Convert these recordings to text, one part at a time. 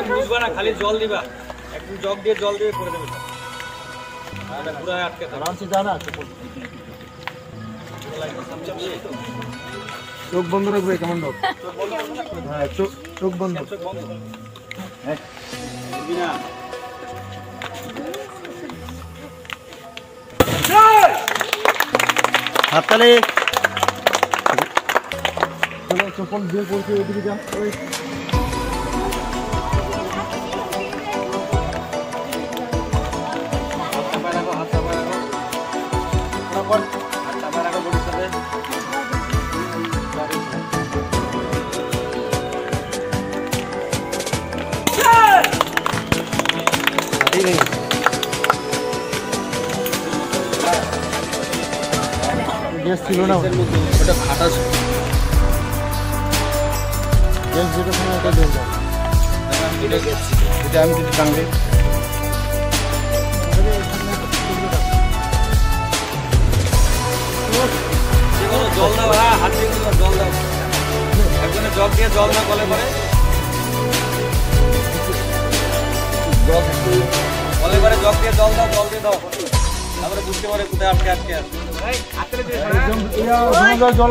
বুঝবা না, খালি জল দিবা, একটু জগ দিয়ে জল দিয়ে করে দেবে। পুরো আটকে আরাম সে জানা। চোখ বন্ধ রাখবে কমান্ডো। হ্যাঁ চোখ বন্ধ। হ্যাঁ হাততালি। চপ্পল দিয়ে পড়ছে ওইদিকে যা। গ্যাস ছিল না, ওটা ফাটা ছিল। গ্যাস যেটা ছিল ওটা দিয়ে দাও। এটা আমি যদি টাঙ্গে জল দাও। হ্যাঁ, হাত দিয়ে জল দাও। একজনে জগ দিয়ে জল না কলে পরে কলে পরে জগ দিয়ে জল দাও, জল দিয়ে দাও। তারপরে বুঝতে পারে কোথায় আটকে আটকে আছে। জল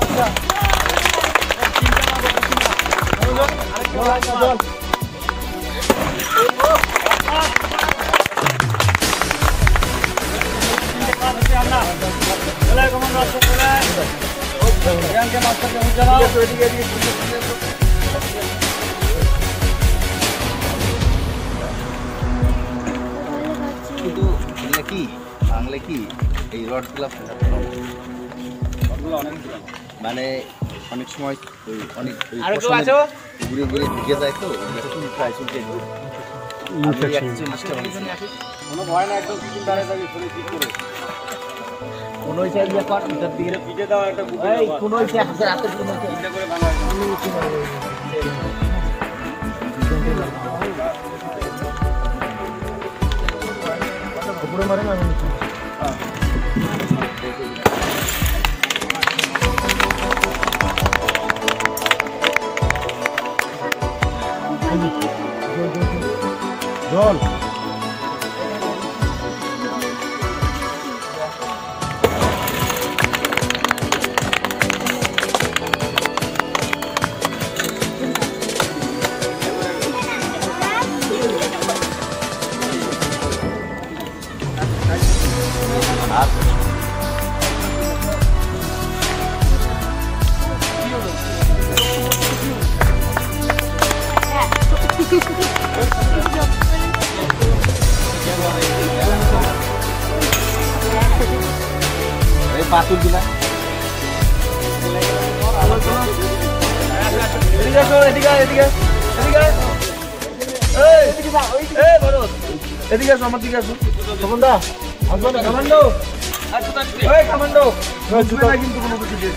কিন্তু কি বাংলা কি এই রডগুলা মানে অনেক সময় অনেক ঘুরে ঘুরে ঢুকে যায় তো প্রায় চলতে কোনো ভয় না, একদম পিছন দাঁড়িয়ে থাকি শরীর ঠিক করে। কোনো ইচ্ছা ইয়ে কর ভিতর দিকে পিঠে দাও একটা কোনো ইচ্ছা রাতে কোনো ইচ্ছা করে ভাঙা উপরে মারে না। জল পাতুল দিলা এদিকে আসো, আমার দিকে আসো। কমান্ডো আসবে না, কমান্ডো। কমান্ডো কিন্তু কোনো কিছু